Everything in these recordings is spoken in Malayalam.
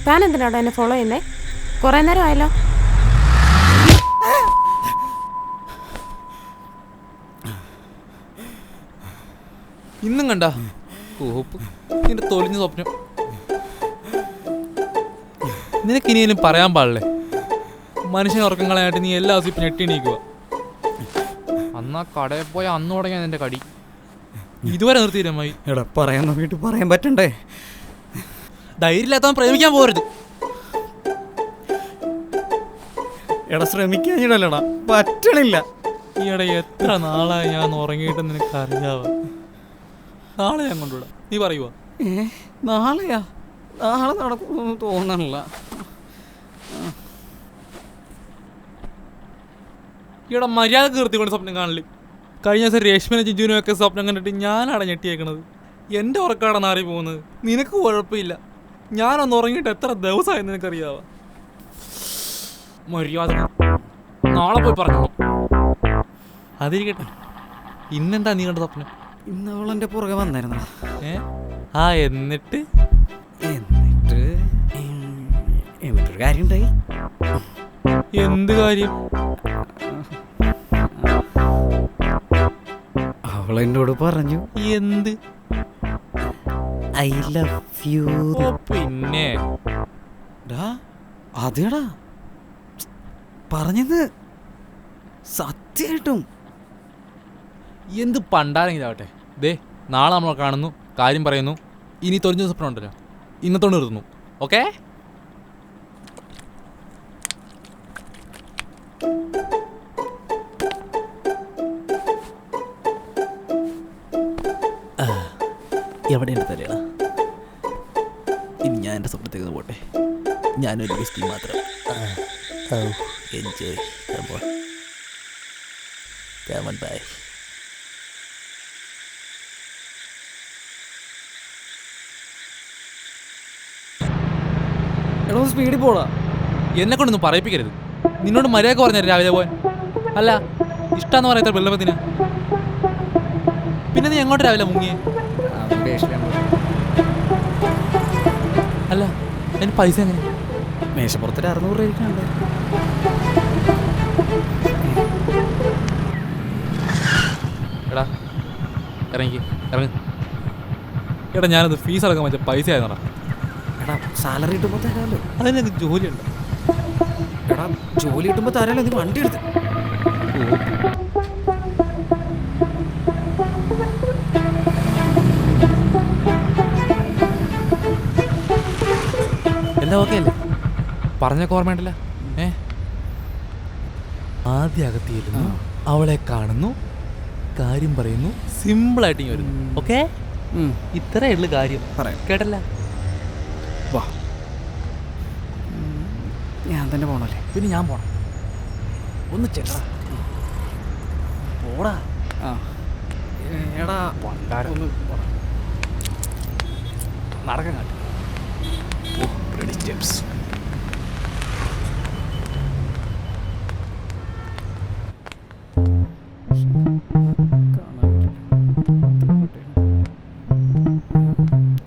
താൻ എന്തിനാടോ എന്നെ ഫോളോ ചെയ്യുന്നേ? കുറേ നേരം ആയല്ലോ. ഇന്നും കണ്ട നിന്റെ തൊലിഞ്ഞ സ്വപ്നം. നിനക്കിനിയും പറയാൻ പാടില്ലേ? മനുഷ്യൻ ഉറക്കങ്ങളായിട്ട് നീ എല്ലാ ദിവസവും ഇപ്പം ഞെട്ടിണീക്കുക. അന്നാ കടയിൽ പോയ അന്ന് തുടങ്ങിയ നിന്റെ കടി ഇതുവരെ നിർത്തിയിരമായി. എടാ പറയാൻ നോക്കിയിട്ട് പറയാൻ പറ്റണ്ടേ? ധൈര്യമില്ലാത്തവൻ പ്രേമിക്കാൻ പോകരുത്. എടാ ശ്രമിക്കാഞ്ഞിടല്ലടാ, പറ്റണില്ല. ഈയിടെ എത്ര നാളായി ഞാൻ ഉറങ്ങിയിട്ട് നിനക്ക് അറിയാവോ? നാളെ ഞാൻ കൊണ്ടുവിടാം, നീ പറയുക. നാളെയാ? നാളെ നടക്കുമെന്ന് തോന്നണില്ല. ഈയിടെ മര്യാദ കീർത്തിക്കൊണ്ട് സ്വപ്നം കാണില്ല. കഴിഞ്ഞ ദിവസം രേഷ്മനെ ജിജുവിനും ഒക്കെ സ്വപ്നം കണ്ടിട്ട് ഞാനാണ് ഞെട്ടിയേക്കണത്. എൻ്റെ ഉറക്കാണ് നാറി പോകുന്നത്. നിനക്ക് കുഴപ്പമില്ല, ഞാനൊന്ന് ഉറങ്ങിയിട്ട് എത്ര ദിവസമായി നിനക്കറിയാവോ? മര്യാദ നാളെ പോയി പറഞ്ഞു. അതിരിക്കട്ടെ, ഇന്നെന്താ നീ കണ്ട സ്വപ്നം? ഇന്ന് അവളെൻ്റെ പുറകെ വന്നായിരുന്നു. എന്നിട്ട് എന്നിട്ടൊരു കാര്യം ഉണ്ടായി. എന്ത് കാര്യം? അവളെന്നോട് പറഞ്ഞു. എന്ത്? I love you. പിന്നെ അതേടാ പറഞ്ഞത് സത്യമായിട്ടും. എന്ത് പണ്ടാരെങ്കിലും ആവട്ടെ. ദേ നാളെ നമ്മൾ കാണുന്നു, കാര്യം പറയുന്നു. ഇനി തൊഴിഞ്ഞ സ്വപ്നം ഉണ്ടല്ലോ, ഇന്നത്തോണ്ട് നിർത്തുന്നു. ഓക്കെ? എവിടെയുണ്ട് തരേടാ? ഇനി ഞാൻ എൻ്റെ സ്വപ്നത്തേക്ക് പോട്ടെ. ഞാനൊരു വ്യക്തി മാത്രം. എൻജോയ്. ബൈ. എടോ സ്പീഡിൽ പോടാ. എന്നെ കൊണ്ടൊന്നും പറയിപ്പിക്കരുത്. നിന്നോട് മര്യാദ പറഞ്ഞാൽ രാവിലെ പോവാൻ. അല്ല, ഇഷ്ടമെന്ന് പറയാത്ത വെള്ളപ്പത്തിനാ. പിന്നെ നീ എങ്ങോട്ട് രാവിലെ മുങ്ങിയേ? അല്ല, എൻ്റെ പൈസ എങ്ങനെ? മേശപ്പുറത്തൊരു 600 രൂപ ഇരിക്കുന്നുണ്ട്. എടാ ഇറങ്ങി എടാ, ഞാനത് ഫീസ് അടക്കാൻ വെച്ച പൈസ ആയിരുന്നടാ. എടാ സാലറി കിട്ടുമ്പോൾ തരാമല്ലോ. അതിന് എനിക്ക് ജോലിയുണ്ട്. എടാ ജോലി കിട്ടുമ്പോൾ തരാമല്ലോ, നീ വണ്ടി എടുത്ത്. എല്ലാം ഓക്കെ അല്ലേ? പറഞ്ഞൊക്കെ ഓർമ്മയുണ്ടല്ലോ. ആദ്യം അകത്തിയിരുന്നു, അവളെ കാണുന്നു, കാര്യം പറയുന്നു, സിമ്പിളായിട്ട് ഇങ്ങനെ വരുന്നു. ഓക്കെ? ഇത്രയേ ഉള്ളു കാര്യം. പറയാം. കേട്ടല്ല? വാ, ഞാൻ തന്നെ പോണല്ലേ? പിന്നെ ഞാൻ പോണം. ഒന്ന് ചെല്ലടാ, പോടാ. എടാ ഒന്ന് നടക്കാൻ കാട്ടി. സ്റ്റെപ്സ്.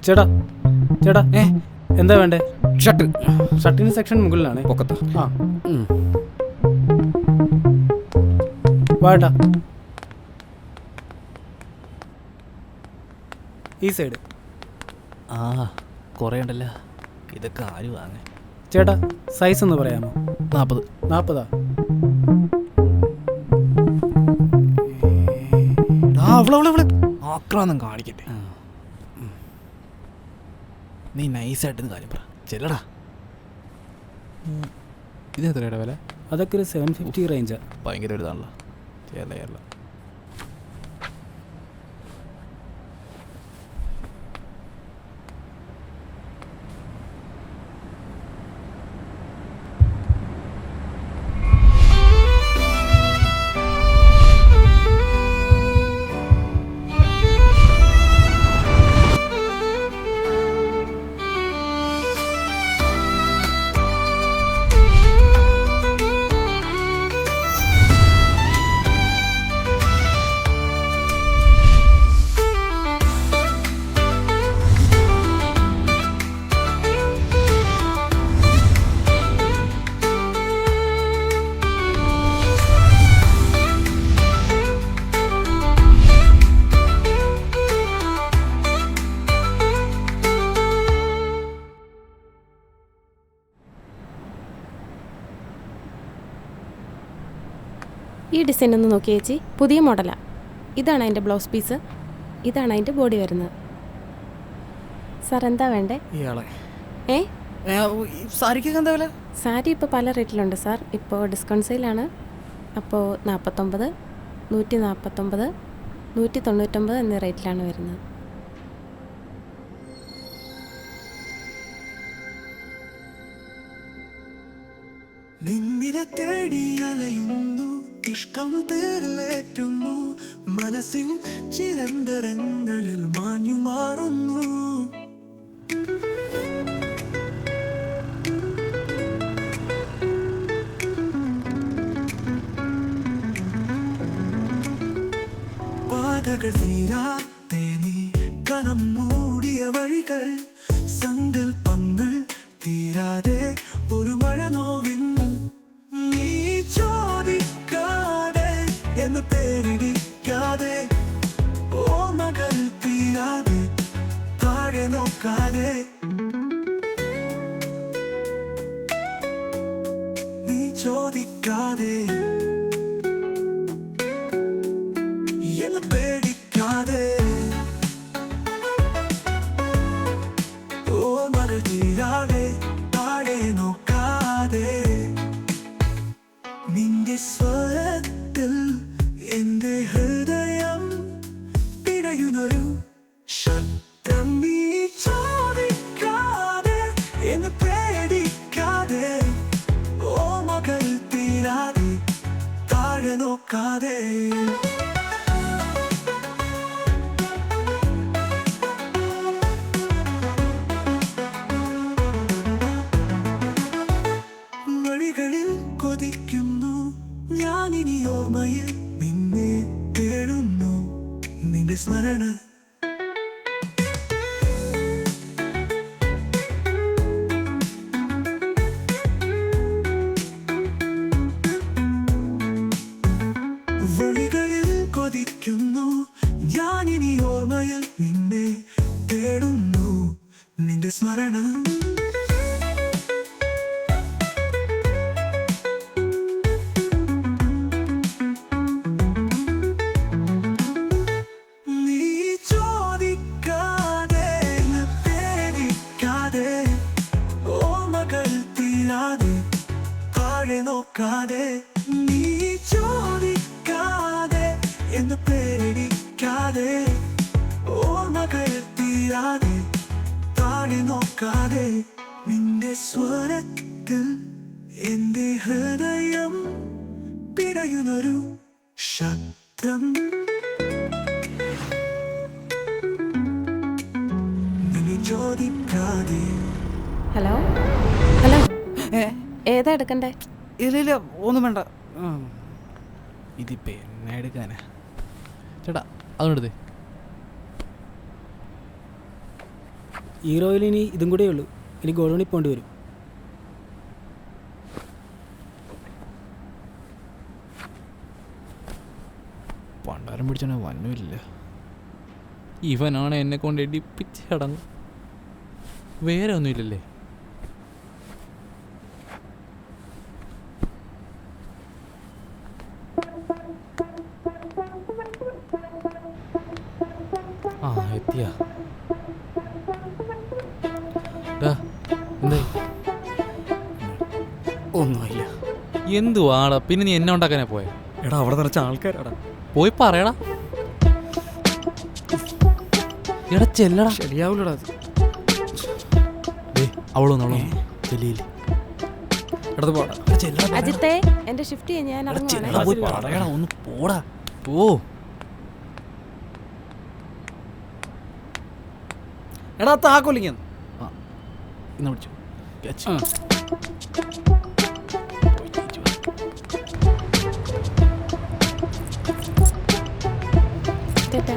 ചേട്ടാ ചേട്ടാ, എന്താ വേണ്ടേ? ഷർട്ടിന് സെക്ഷൻ മുകളിലാണ്, പൊക്കത്ത്. വാട്ടാ ഈ സൈഡ്. കുറേ ഉണ്ടല്ലോ, ഇതൊക്കെ ആര് വാങ്ങാൻ? ചേട്ടാ സൈസ് ഒന്ന് പറയാമോ? 40. 40? അവളെ ആക്രാന്തം കാണിക്കട്ടെ. നീ നൈസായിട്ടൊന്ന് കാര്യം പറ. ചെല്ലടാ. ഇതിനെത്രയുടെ വില? അതൊക്കെ ഒരു 750 റേഞ്ചാ. ഭയങ്കര ഒരു ഇതാണല്ലോ. ചേർല ഈ ഡിസൈൻ ഒന്ന് നോക്കി ചേച്ചി, പുതിയ മോഡലാണ്. ഇതാണ് അതിൻ്റെ ബ്ലൗസ് പീസ്, ഇതാണ് അതിൻ്റെ ബോഡി വരുന്നത്. സാർ എന്താ വേണ്ടേ? ഇയാളെ ഏ സാരിക്കൊക്കെ എന്താ വില? സാരി ഇപ്പോൾ പല റേറ്റിലുണ്ട് സാർ. ഇപ്പോൾ ഡിസ്കൗണ്ട് സെയിലാണ്. അപ്പോൾ 49, 149, 199 എന്നീ റേറ്റിലാണ് വരുന്നത്. നിന്നിനെ തേടി അലയുന്നു, ഇഷ്ടം തേരിലേറ്റുന്നു, മനസ്സിൽ ചിരന്തരങ്ങളിൽ മാഞ്ഞു മാറുന്നു. പാതകൾ തീരാത്തെ നീ കനം മൂടിയ വഴികൾ, സങ്കൽപ്പങ്ങൾ തീരാതെ ഒരു മഴ നോവിൻ. നീ ചോദിക്കാതെ എന്ന് പേരിടിക്കാതെ, ഓർമ്മകൾ തീരാതെ താഴെ നോക്കാതെ, നീ ചോദിക്കാതെ എന്ന് പേടിക്കാതെ, ഓർമ്മകൾ തീരാതെ താഴെ നോക്കാതെ, നിന്റെ സ്വരത്തിൽ എന്റെ ഹൃദയം പിടയുന്നൊരു ശബ്ദം. നീ ചോദിക്കാതെ എന്ന് പേടിക്കാതെ, ഓർമ്മകൾ തീരാതെ താഴെ നോക്കാതെ. വഴികളിൽ കൊതിക്കുന്നു ഞാനിനി, ഓർമ്മയിൽ നിന്നെ തേടുന്നു, നിന്റെ സ്മരണ. വഴികളിൽ കൊതിക്കുന്നു ഞാനിനി, ഓർമ്മയിൽ നിന്നെ തേടുന്നു, നിന്റെ സ്മരണ. നീ ചോദിക്കാതെ പേടിക്കാതെ, ഓർമ്മകൾ തീരാതെ താഴെ നോക്കാതെ, നീ ചോദിക്കാതെ എന്ന് പേടിക്കാതെ, ഓർമ്മകൾ തീരാതെ താഴെ നോക്കാതെ, നിന്റെ സ്വരത്തിൽ എന്റെ ഹൃദയം പിടയുന്നൊരു ശബ്ദം. നിന്നെ ചോദിക്കാതെ. ഹലോ ഹലോ, ഏതാ എടുക്കണ്ടേ? ഇല്ല ഇല്ല, ഒന്നും വേണ്ട. ഇതിപ്പോൾ എന്നെ എടുക്കാനാ? ചേട്ടാ അതുകൊണ്ടെടുത്തേ. ഹീറോയിൽ ഇനി ഇതും കൂടെ ഉള്ളൂ. ഇനി ഗോൾഡണിൽ പോകേണ്ടി വരും. പണ്ടാരം പിടിച്ചാൽ വന്നുമില്ല. ഇവനാണ് എന്നെ കൊണ്ട് ഇടിപ്പിച്ച് കിടന്നു. വേറെ ഒന്നുമില്ലല്ലേ? ആ എത്തിയാ? എന്താ ഒന്നുമില്ല. എന്തുവാടാ പിന്നെ നീ എന്നെ ഉണ്ടാക്കാനാ പോയെ? എടാ അവിടെ നിറച്ച ആൾക്കാരാടാ. പോയി പറയടാ. എടാ ചെല്ലടാ. ശരിയാവില്ലടാ അത്. അവളൊന്നും ചെല്ലിയില്ല. എടാ പോടാ. അജിത്തേ, എൻ്റെ ഷിഫ്റ്റ് ചെയ്യാൻ ഞാൻ ഇറങ്ങുവാണ്. പോയി പറയടാ, ഒന്ന് പോടാ. ഓ എടാ താക്കോലിങ്ങ ഇന്ന് വിളിച്ചു ക്യാച്ച്. ടാറ്റാ.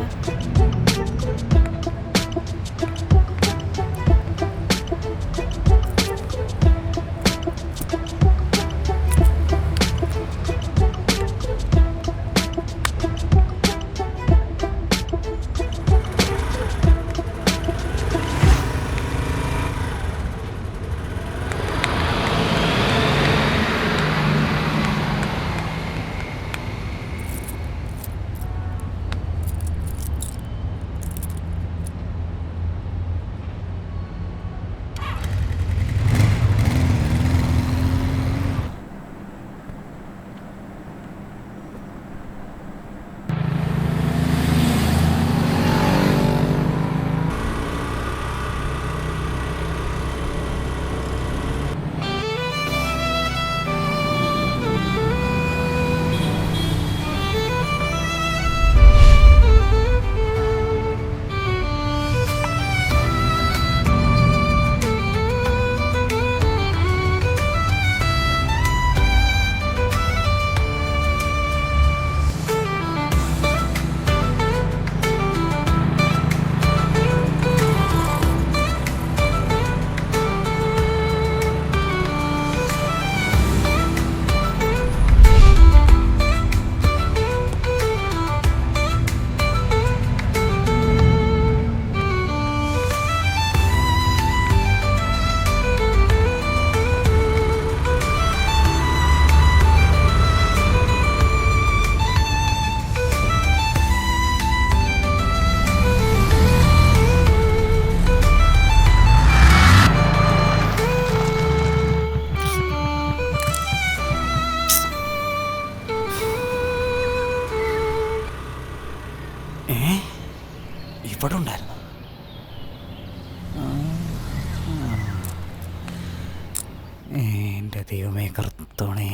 എൻ്റെ ദൈവമേ കറുത്തോണേ,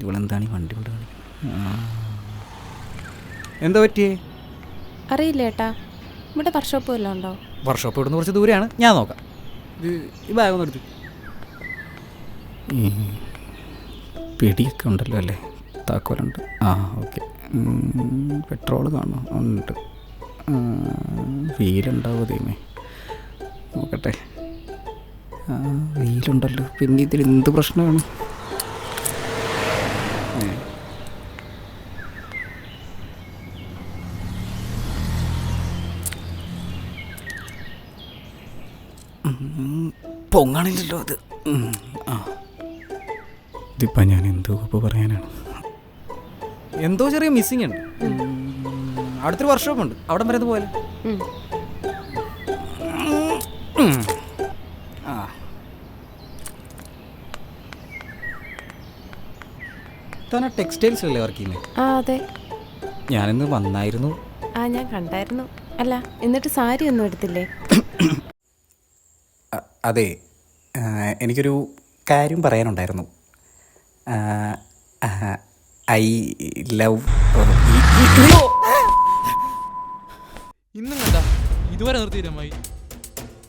ഇവളെന്താണ് ഈ വണ്ടി കൊണ്ട് എന്താ പറ്റിയേ? അറിയില്ല ഏട്ടാ, ഇവിടെ വർക്ക്ഷോപ്പ് വല്ലതും ഉണ്ടോ? വർക്ക്ഷോപ്പ് ഇവിടുന്ന് കുറച്ച് ദൂരെയാണ്, ഞാൻ നോക്കാം. ഇത് ഈ ബാഗ് ഒന്ന് എടുത്ത്. പിടിയൊക്കെ ഉണ്ടല്ലോ അല്ലേ? താക്കോലുണ്ട്. ആ ഓക്കെ. പെട്രോൾ കാണുമോ? ഉണ്ട്. വീലുണ്ടാവോ ദൈവമേ? നോക്കട്ടെ. വീലുണ്ടല്ലോ. പിന്നെ ഇതിൽ എന്ത് പ്രശ്നമാണ്? പൊങ്ങാണില്ലല്ലോ അത്. ആ ഇതിപ്പോൾ ഞാൻ എന്തോ ഇപ്പോൾ പറയാനാണ്. എന്തോ ചെറിയ മിസ്സിങ് ഉണ്ട്. അടുത്തൊരു വർക്ക്ഷോപ്പ് ഉണ്ട്, അവിടെ വരെ പോലെ. ആ തന്നെ ടെക്സ്റ്റൈൽസിലല്ലേ വർക്ക് ചെയ്യുന്നത്? ആ അതെ. ഞാനിന്ന് വന്നായിരുന്നു. ആ ഞാൻ കണ്ടായിരുന്നു. അല്ല എന്നിട്ട് സാരി ഒന്നും എടുത്തില്ലേ? അതെ, എനിക്കൊരു കാര്യം പറയാനുണ്ടായിരുന്നു. I love. ഇന്നും കണ്ട ഇതുവരെ നിർത്തിയില്ല അമ്മായി.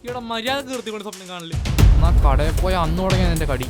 ഇവിടെ മര്യാദ നിർത്തിക്കൊണ്ട് സ്വപ്നം കാണില്ലേ? എന്നാ കടയിൽ പോയ അന്ന് തുടങ്ങിയ എൻ്റെ കടി.